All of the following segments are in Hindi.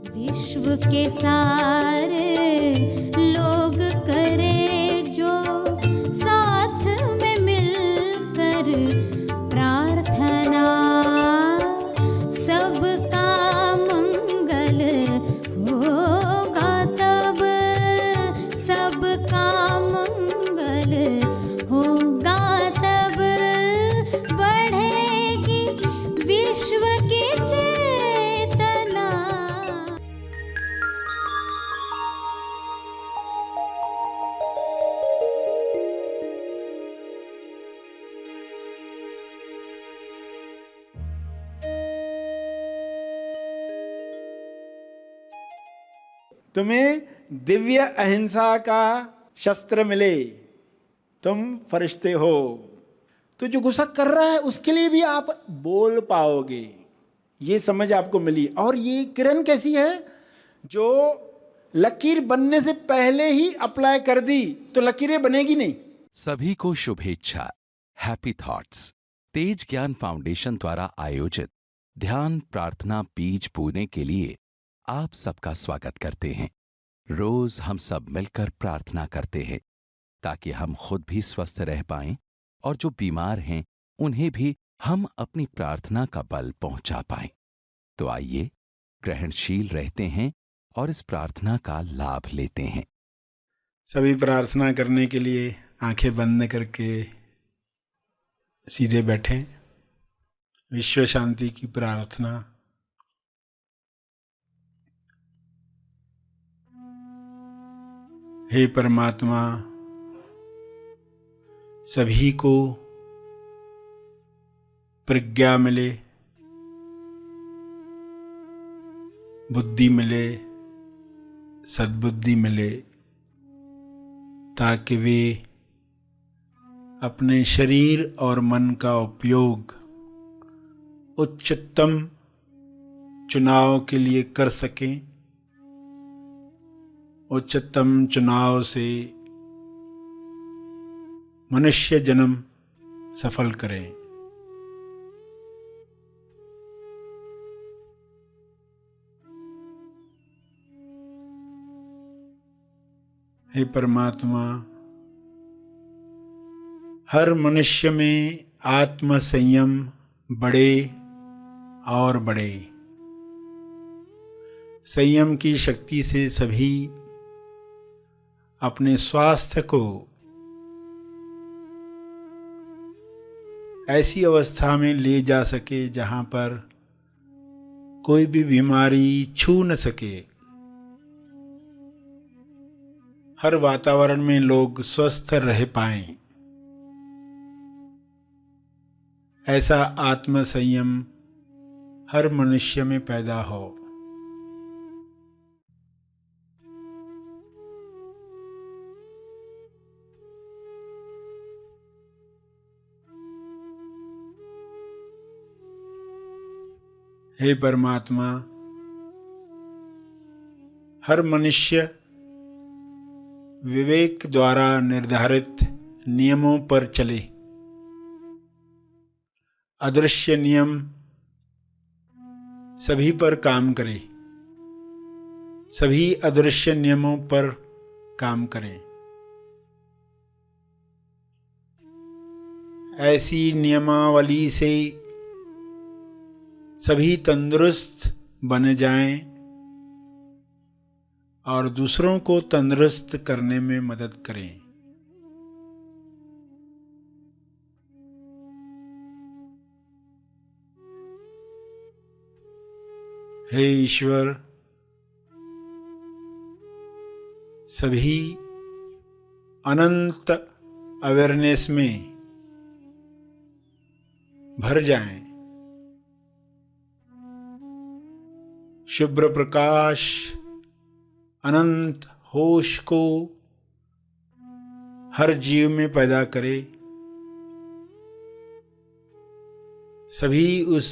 विश्व के सारे लोग करे जो साथ में मिलकर प्रार्थना, सबका मंगल होगा तब, सबका मंगल होगा तब, बढ़ेगी विश्व की चेतना। तुम्हें दिव्य अहिंसा का शस्त्र मिले, तुम फरिश्ते हो, तो जो गुस्सा कर रहा है उसके लिए भी आप बोल पाओगे, ये समझ आपको मिली। और ये किरण कैसी है, जो लकीर बनने से पहले ही अप्लाई कर दी तो लकीरें बनेगी नहीं। सभी को शुभेच्छा। हैप्पी थॉट्स तेज ज्ञान फाउंडेशन द्वारा आयोजित ध्यान प्रार्थना बीज बोने के लिए आप सबका स्वागत करते हैं। रोज हम सब मिलकर प्रार्थना करते हैं ताकि हम खुद भी स्वस्थ रह पाएं और जो बीमार हैं उन्हें भी हम अपनी प्रार्थना का बल पहुंचा पाएं। तो आइए ग्रहणशील रहते हैं और इस प्रार्थना का लाभ लेते हैं। सभी प्रार्थना करने के लिए आंखें बंद करके सीधे बैठें। विश्व शांति की प्रार्थना। हे परमात्मा, सभी को प्रज्ञा मिले, बुद्धि मिले, सद्बुद्धि मिले, ताकि वे अपने शरीर और मन का उपयोग उच्चतम चुनाव के लिए कर सकें। उच्चतम चुनाव से मनुष्य जन्म सफल करें। हे परमात्मा, हर मनुष्य में आत्म संयम बढ़े और बढ़े। संयम की शक्ति से सभी अपने स्वास्थ्य को ऐसी अवस्था में ले जा सके जहां पर कोई भी बीमारी छू न सके। हर वातावरण में लोग स्वस्थ रह पाएं, ऐसा आत्म संयम हर मनुष्य में पैदा हो। हे परमात्मा, हर मनुष्य विवेक द्वारा निर्धारित नियमों पर चले। अदृश्य नियम सभी पर काम करे, सभी अदृश्य नियमों पर काम करें। ऐसी नियमावली से सभी तंदुरुस्त बन जाएं और दूसरों को तंदुरुस्त करने में मदद करें। हे ईश्वर, सभी अनंत अवेयरनेस में भर जाएं। शुभ्र प्रकाश अनंत होश को हर जीव में पैदा करे। सभी उस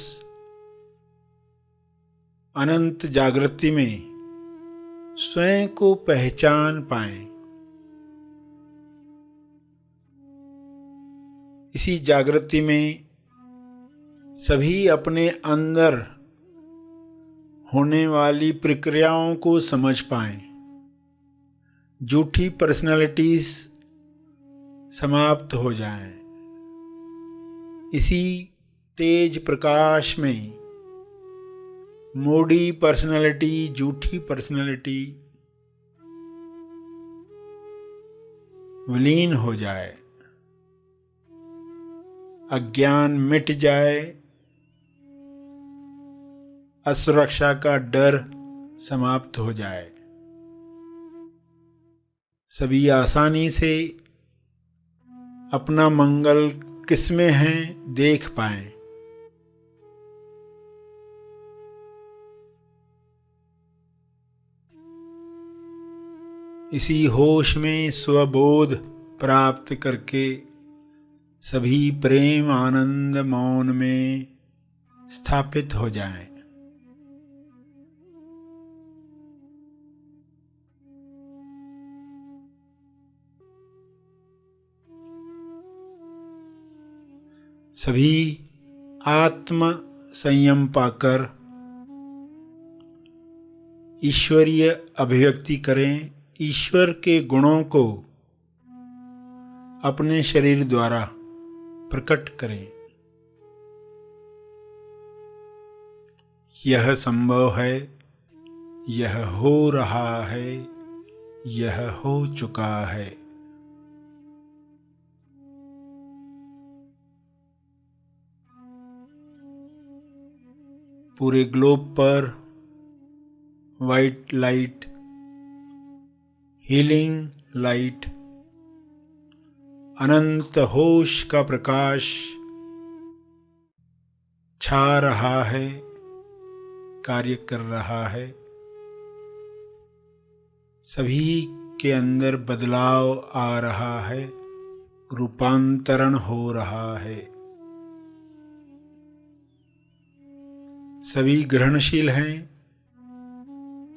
अनंत जागृति में स्वयं को पहचान पाएं। इसी जागृति में सभी अपने अंदर होने वाली प्रक्रियाओं को समझ पाएं, झूठी पर्सनालिटीज समाप्त हो जाएं। इसी तेज प्रकाश में मोड़ी पर्सनालिटी, झूठी पर्सनालिटी विलीन हो जाए, अज्ञान मिट जाए, असुरक्षा का डर समाप्त हो जाए, सभी आसानी से अपना मंगल किसमें है देख पाएं। इसी होश में स्वबोध प्राप्त करके सभी प्रेम आनंद मौन में स्थापित हो जाएं। सभी आत्म संयम पाकर ईश्वरीय अभिव्यक्ति करें, ईश्वर के गुणों को अपने शरीर द्वारा प्रकट करें। यह संभव है, यह हो रहा है, यह हो चुका है। पूरे ग्लोब पर वाइट लाइट, हीलिंग लाइट, अनंत होश का प्रकाश छा रहा है, कार्य कर रहा है। सभी के अंदर बदलाव आ रहा है, रूपांतरण हो रहा है। सभी ग्रहणशील हैं,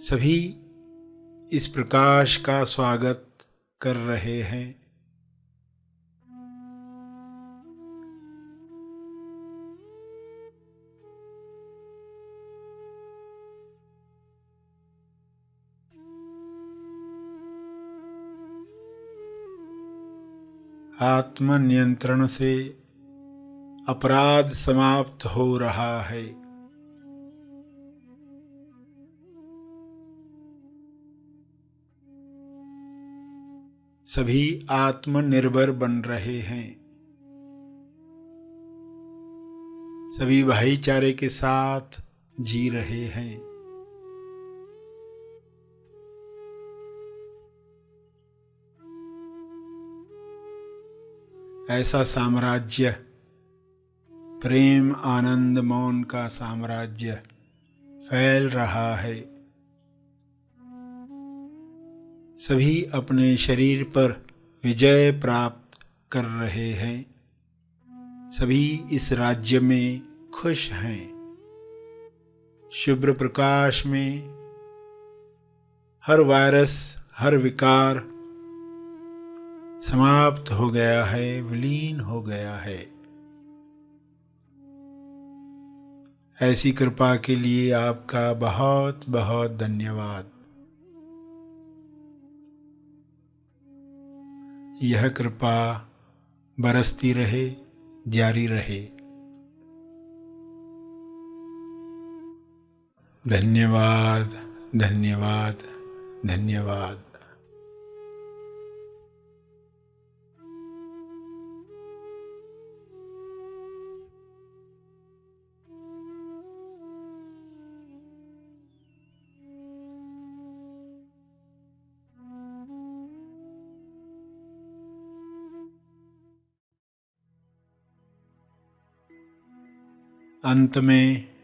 सभी इस प्रकाश का स्वागत कर रहे हैं। आत्म नियंत्रण से अपराध समाप्त हो रहा है। सभी आत्मनिर्भर बन रहे हैं, सभी भाईचारे के साथ जी रहे हैं। ऐसा साम्राज्य, प्रेम आनंद मौन का साम्राज्य फैल रहा है। सभी अपने शरीर पर विजय प्राप्त कर रहे हैं। सभी इस राज्य में खुश हैं। शुभ्र प्रकाश में हर वायरस, हर विकार समाप्त हो गया है, विलीन हो गया है। ऐसी कृपा के लिए आपका बहुत बहुत धन्यवाद। यह कृपा बरसती रहे, जारी रहे। धन्यवाद, धन्यवाद, धन्यवाद। अंत में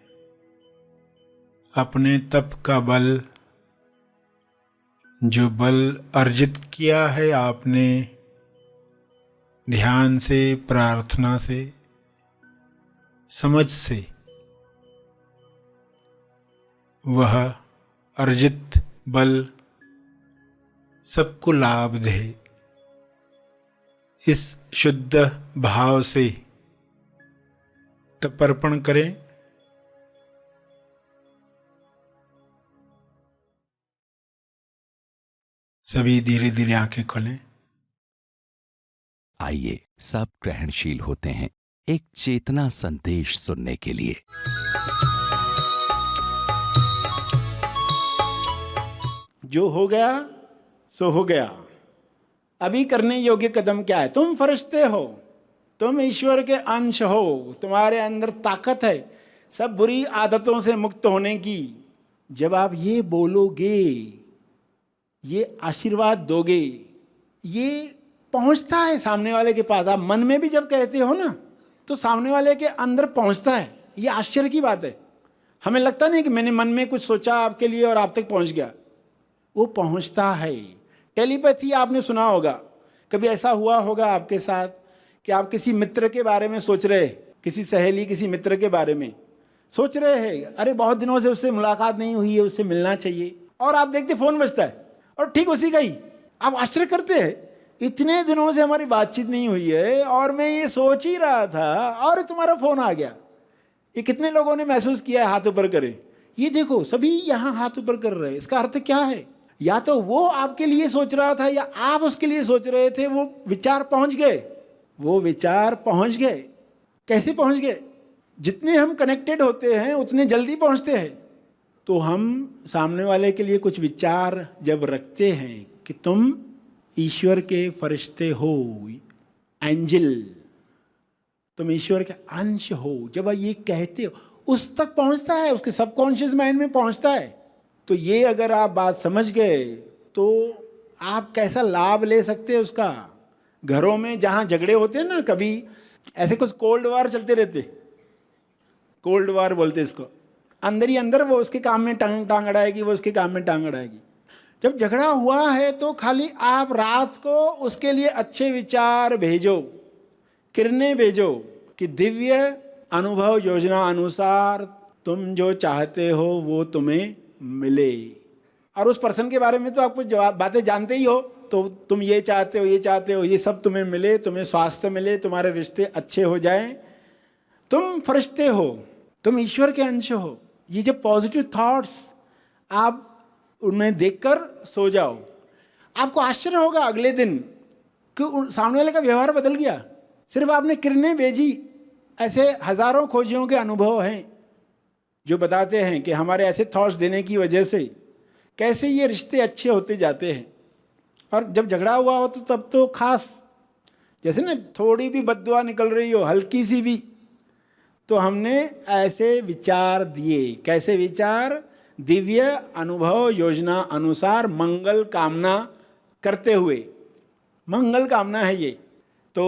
अपने तप का बल, जो बल अर्जित किया है आपने ध्यान से, प्रार्थना से, समझ से, वह अर्जित बल सबको लाभ दे। इस शुद्ध भाव से तपर्पण करें। सभी धीरे धीरे आंखें खोलें। आइए सब ग्रहणशील होते हैं एक चेतना संदेश सुनने के लिए। जो हो गया सो हो गया। अभी करने योग्य कदम क्या है? तुम फरिश्ते हो, तुम ईश्वर के अंश हो, तुम्हारे अंदर ताकत है सब बुरी आदतों से मुक्त होने की। जब आप ये बोलोगे, ये आशीर्वाद दोगे, ये पहुंचता है सामने वाले के पास। आप मन में भी जब कहते हो ना, तो सामने वाले के अंदर पहुंचता है। ये आश्चर्य की बात है। हमें लगता नहीं कि मैंने मन में कुछ सोचा आपके लिए और आप तक पहुंच गया। वो पहुंचता है। टेलीपैथी आपने सुना होगा। कभी ऐसा हुआ होगा आपके साथ कि आप किसी मित्र के बारे में सोच रहे, किसी सहेली, किसी मित्र के बारे में सोच रहे हैं, अरे बहुत दिनों से उससे मुलाकात नहीं हुई है, उससे मिलना चाहिए, और आप देखते फोन बजता है और ठीक उसी का ही। आप आश्चर्य करते हैं, इतने दिनों से हमारी बातचीत नहीं हुई है और मैं ये सोच ही रहा था और तुम्हारा फोन आ गया। ये कितने लोगों ने महसूस किया है? हाथ ऊपर करें। ये देखो, सभी यहाँ हाथ ऊपर कर रहे हैं। इसका अर्थ क्या है? या तो वो आपके लिए सोच रहा था या आप उसके लिए सोच रहे थे। वो विचार पहुंच गए, वो विचार पहुंच गए। कैसे पहुंच गए? जितने हम कनेक्टेड होते हैं उतने जल्दी पहुंचते हैं। तो हम सामने वाले के लिए कुछ विचार जब रखते हैं कि तुम ईश्वर के फरिश्ते हो, एंजल, तुम ईश्वर के अंश हो, जब ये कहते हो उस तक पहुंचता है, उसके सबकॉन्शियस माइंड में पहुंचता है। तो ये अगर आप बात समझ गए तो आप कैसा लाभ ले सकते हैं उसका। घरों में जहां झगड़े होते हैं ना, कभी ऐसे कुछ कोल्ड वार चलते रहते, कोल्ड वार बोलते इसको। अंदर ही अंदर वो उसके काम में टांग अड़ाएगी, वो उसके काम में टांग अड़ाएगी। जब झगड़ा हुआ है तो खाली आप रात को उसके लिए अच्छे विचार भेजो, किरणें भेजो कि दिव्य अनुभव योजना अनुसार तुम जो चाहते हो वो तुम्हें मिले। और उस पर्सन के बारे में तो आप कुछ जवाब बातें जानते ही हो, तो तुम ये चाहते हो, ये चाहते हो, ये सब तुम्हें मिले, तुम्हें स्वास्थ्य मिले, तुम्हारे रिश्ते अच्छे हो जाएं। तुम फरिश्ते हो, तुम ईश्वर के अंश हो। ये जो पॉजिटिव थॉट्स आप उनमें देखकर सो जाओ, आपको आश्चर्य होगा अगले दिन कि सामने वाले का व्यवहार बदल गया। सिर्फ आपने किरणें भेजी। ऐसे हजारों खोजियों के अनुभव हैं जो बताते हैं कि हमारे ऐसे थॉट्स देने की वजह से कैसे ये रिश्ते अच्छे होते जाते हैं। और जब झगड़ा हुआ हो तो तब तो खास, जैसे ना थोड़ी भी बद्दुआ निकल रही हो, हल्की सी भी, तो हमने ऐसे विचार दिए। कैसे विचार? दिव्य अनुभव योजना अनुसार मंगल कामना करते हुए। मंगल कामना है ये। तो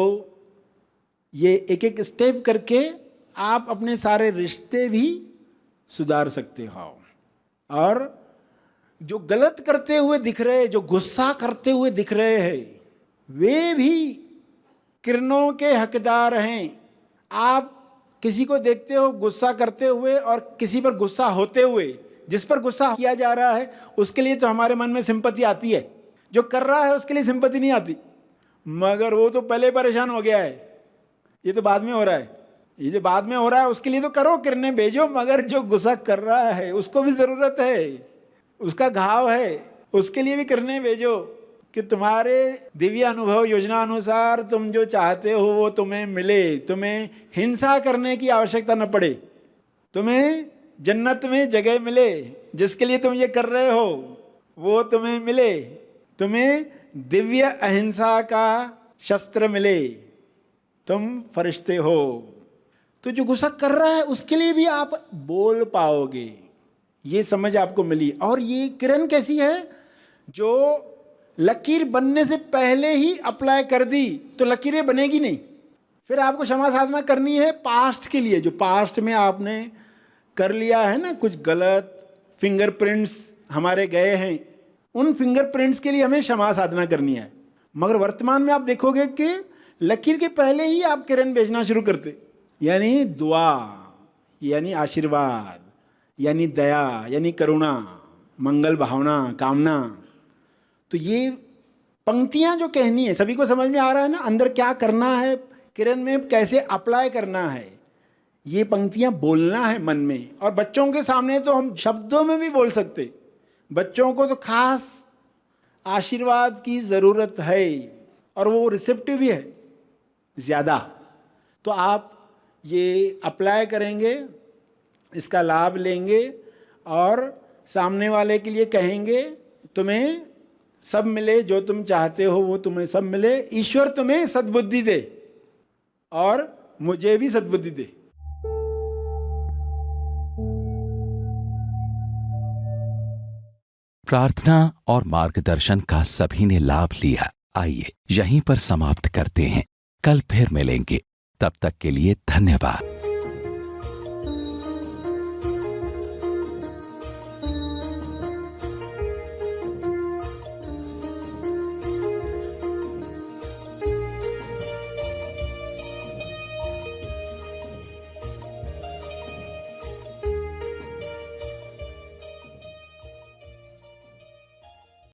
ये एक एक स्टेप करके आप अपने सारे रिश्ते भी सुधार सकते हो। और जो गलत करते हुए दिख रहे, जो गुस्सा करते हुए दिख रहे हैं, वे भी किरणों के हकदार हैं। आप किसी को देखते हो गुस्सा करते हुए और किसी पर गुस्सा होते हुए, जिस पर गुस्सा किया जा रहा है उसके लिए तो हमारे मन में सिंपैथी आती है, जो कर रहा है उसके लिए सिंपैथी नहीं आती। मगर वो तो पहले परेशान हो गया है, ये तो बाद में हो रहा है। ये जो बाद में हो रहा है उसके लिए तो करो, किरणें भेजो, मगर जो गुस्सा कर रहा है उसको भी जरूरत है, उसका घाव है, उसके लिए भी किरणें भेजो कि तुम्हारे दिव्य अनुभव योजना अनुसार तुम जो चाहते हो वो तुम्हें मिले। तुम्हें हिंसा करने की आवश्यकता न पड़े, तुम्हें जन्नत में जगह मिले। जिसके लिए तुम ये कर रहे हो वो तुम्हें मिले। तुम्हें दिव्य अहिंसा का शस्त्र मिले। तुम फरिश्ते हो। तो जो गुस्सा कर रहा है उसके लिए भी आप बोल पाओगे। ये समझ आपको मिली। और ये किरण कैसी है? जो लकीर बनने से पहले ही अप्लाई कर दी तो लकीरें बनेगी नहीं। फिर आपको क्षमा साधना करनी है पास्ट के लिए, जो पास्ट में आपने कर लिया है ना कुछ गलत, फिंगरप्रिंट्स हमारे गए हैं, उन फिंगरप्रिंट्स के लिए हमें क्षमा साधना करनी है। मगर वर्तमान में आप देखोगे कि लकीर के पहले ही आप किरण भेजना शुरू करते, यानी दुआ, यानी आशीर्वाद, यानी दया, यानी करुणा, मंगल भावना, कामना। तो ये पंक्तियां जो कहनी है, सभी को समझ में आ रहा है ना अंदर क्या करना है, किरण में कैसे अप्लाई करना है। ये पंक्तियां बोलना है मन में। और बच्चों के सामने तो हम शब्दों में भी बोल सकते, बच्चों को तो खास आशीर्वाद की ज़रूरत है और वो रिसेप्टिव भी है ज़्यादा, तो आप ये अप्लाई करेंगे, इसका लाभ लेंगे और सामने वाले के लिए कहेंगे तुम्हें सब मिले, जो तुम चाहते हो वो तुम्हें सब मिले, ईश्वर तुम्हें सद्बुद्धि दे और मुझे भी सद्बुद्धि दे। प्रार्थना और मार्गदर्शन का सभी ने लाभ लिया। आइए यहीं पर समाप्त करते हैं, कल फिर मिलेंगे, तब तक के लिए धन्यवाद।